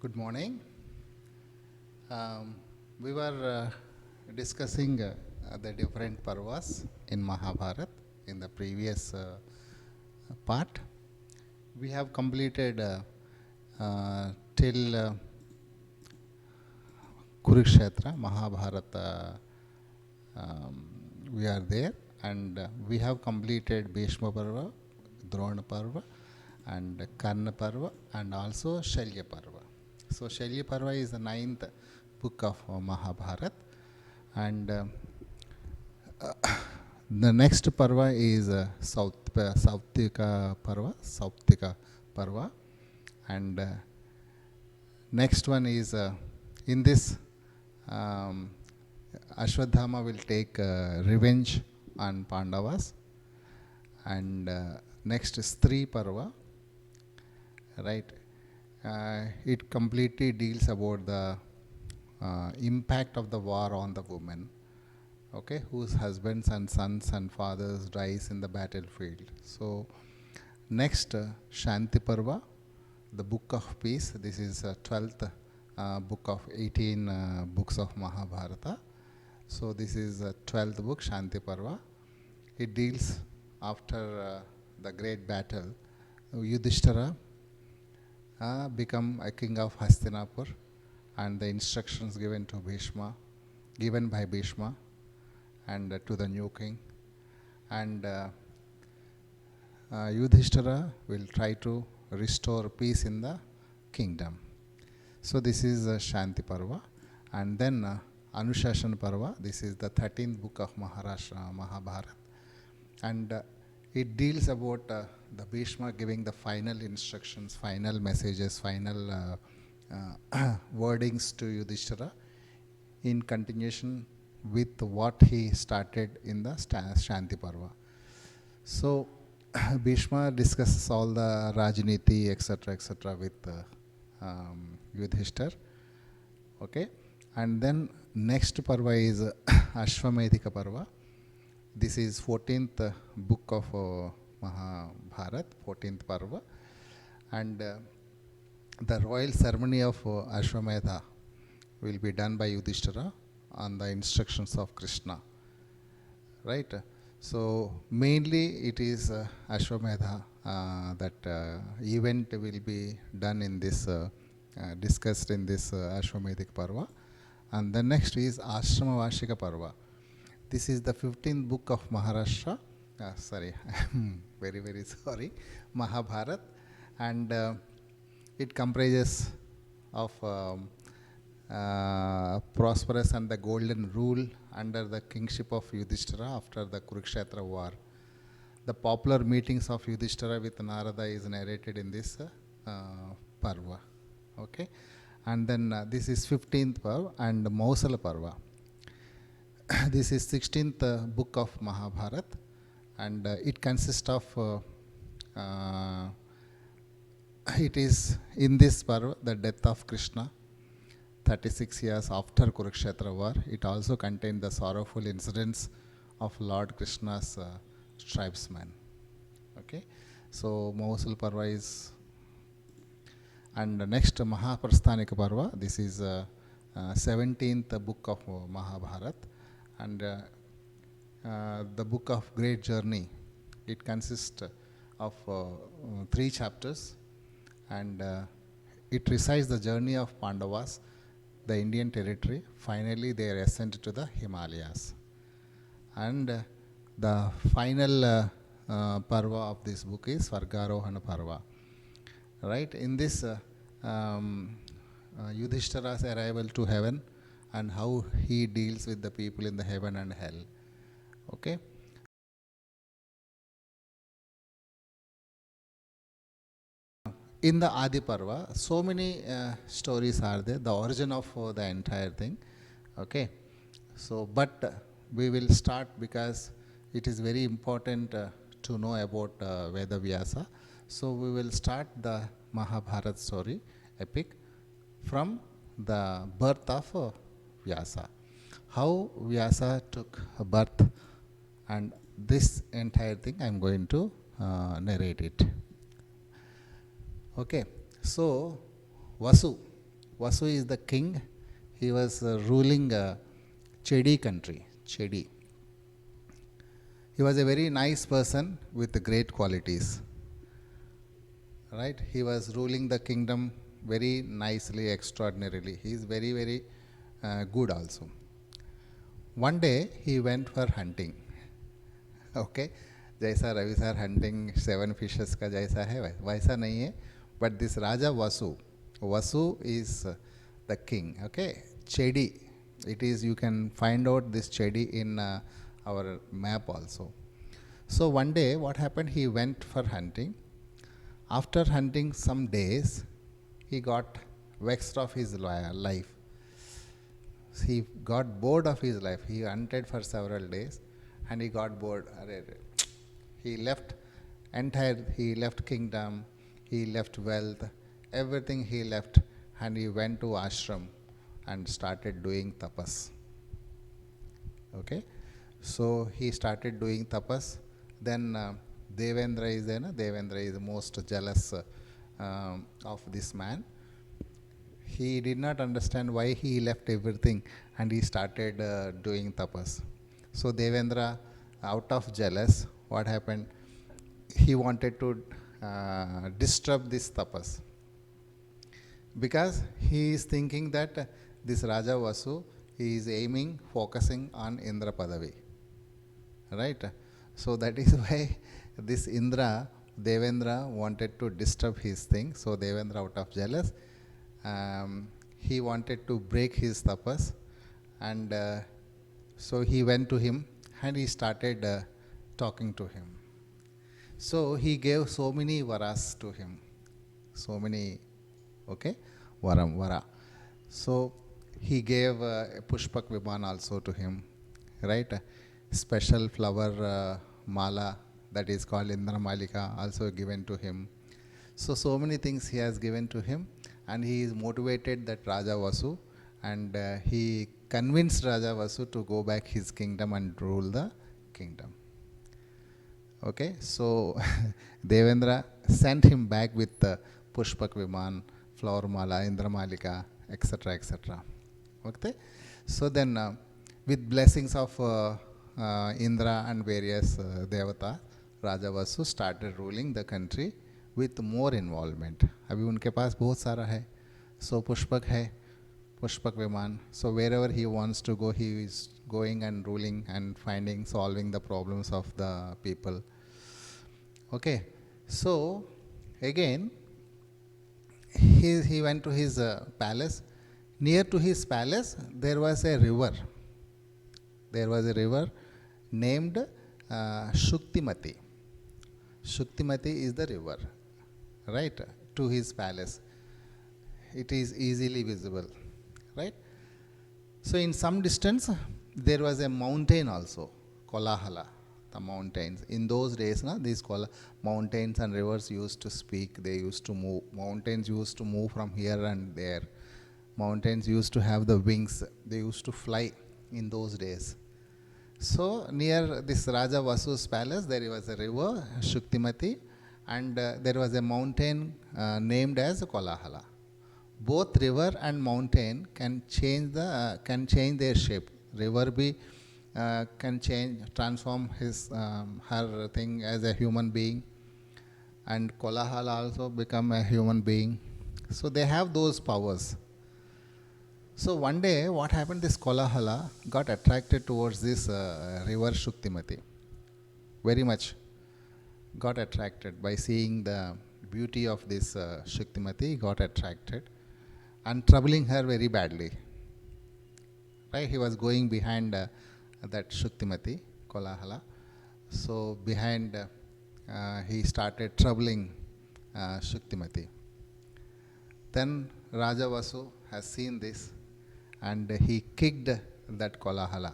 Good morning. We were discussing the different parvas in Mahabharata in the previous part. We have completed till Kurukshetra, Mahabharata. We are there, and we have completed Bhishma Parva, Drona Parva, and Karna Parva, and also Shalya Parva. So Shalya Parva is the ninth book of Mahabharata, and the next Parva is Sautika Parva, and next one is in this Ashwadhama will take revenge on Pandavas, and next is Stri Parva, right? It completely deals about the impact of the war on the women, okay, whose husbands and sons and fathers dies in the battlefield. So next, Shanti Parva, the book of peace. This is 12th book of 18 books of Mahabharata. So this is 12th book, Shanti Parva. It deals after the great battle. Yudhishthira become a king of Hastinapur, and the instructions given by Bhishma, and to the new king. And Yudhishthira will try to restore peace in the kingdom. So this is Shanti Parva. And then Anushasana Parva, this is the 13th book of Mahabharata. And it deals about the Bhishma giving the final instructions, final messages, final wordings to Yudhishthira in continuation with what he started in the Shanti Parva. So Bhishma discusses all the Rajniti, etc., with Yudhishthira. Okay, and then next Parva is Ashwamedhika Parva. This is 14th book of Mahabharata, 14th Parva, and the royal ceremony of Ashwamedha will be done by Yudhishthira on the instructions of Krishna, right? So mainly it is Ashwamedha that event will be done in this, discussed in this Ashwamedhika Parva. And the next is Ashrama Vashika Parva. This is the 15th book of Maharashtra, I'm very sorry, Mahabharata, and it comprises of prosperous and the golden rule under the kingship of Yudhishthira after the Kurukshetra war. The popular meetings of Yudhishthira with Narada is narrated in this Parva. Okay, and then this is 15th Parva and Mausala Parva. This is 16th book of Mahabharata, and it consists of it is in this Parva the death of Krishna 36 years after Kurukshetra war. It also contained the sorrowful incidents of Lord Krishna's tribesmen. Okay, so Mausala Parva is, and next Mahaprasthanika Parva. This is 17th book of Mahabharata, and the book of great journey. It consists of 3 chapters, and it recites the journey of Pandavas, the Indian territory. Finally, they are ascended to the Himalayas. And the final Parva of this book is Svargarohana Parva. Right? In this, Yudhishthira's arrival to heaven and how he deals with the people in the heaven and hell. Okay? In the Adi Parva, so many stories are there, the origin of the entire thing. Okay? So, but we will start because it is very important to know about Veda Vyasa. So, we will start the Mahabharata story, epic, from the birth of Vyasa. How Vyasa took birth, and this entire thing I am going to narrate it. Okay, so Vasu, Vasu is the king. He was ruling Chedi country. Chedi. He was a very nice person with great qualities. Right? He was ruling the kingdom very nicely, extraordinarily. He is very, very good also. One day he went for hunting. Okay, जैसा Ravi sir hunting 7 fishes का जैसा है वैसा नहीं है. But this Raja Vasu, Vasu is the king. Okay, Chedi. It is, you can find out this Chedi in our map also. So one day what happened? He went for hunting. After hunting some days, he got vexed of his life. He got bored of his life. He hunted for several days and he got bored. He left he left kingdom, he left wealth, everything he left, and he went to ashram and started doing tapas. Okay, so he started doing tapas. Then Devendra is there. Devendra is most jealous of this man. He did not understand why he left everything and he started doing tapas. So Devendra, out of jealous, what happened? He wanted to disturb this tapas, because he is thinking that this Raja Vasu, he is aiming, focusing on Indra Padavi. Right? So that is why this Indra, Devendra wanted to disturb his thing. So Devendra, out of jealous, he wanted to break his tapas, and so he went to him and he started talking to him. So he gave so many varas to him, so many, okay, vara. So he gave a Pushpak Viman also to him, right? A special flower mala that is called Indra Malika also given to him. So many things he has given to him, and he is motivated that Raja Vasu, and he convinced Raja Vasu to go back his kingdom and rule the kingdom. Okay, so Devendra sent him back with the Pushpak Viman, flower mala, Indra Malika, etc., etc. Okay, so then with blessings of Indra and various Devata, Raja Vasu started ruling the country with more involvement. अभी उनके पास बहुत सारा है. So Pushpak है, Pushpak Viman. So wherever he wants to go, he is going and ruling and finding, solving the problems of the people. Okay, so again he went to his palace. Near to his palace there was a river. There was a river named Shuktimati. Shuktimati is the river, right, to his palace. It is easily visible, right? So in some distance there was a mountain also, Kolahala, the mountains. In those days, these mountains and rivers used to speak, they used to move. Mountains used to move from here and there. Mountains used to have the wings, they used to fly in those days. So near this Raja Vasu's palace there was a river, Shuktimati, and there was a mountain named as Kolahala. Both river and mountain can change their shape. River can transform her thing as a human being, and Kolahala also become a human being. So they have those powers. So one day what happened? This Kolahala got attracted towards this river Shuktimati. Very much got attracted by seeing the beauty of this Shuktimati. Got attracted and troubling her very badly. Right? He was going behind that Shuktimati, Kolahala. So behind he started troubling Shuktimati. Then Raja Vasu has seen this and he kicked that Kolahala.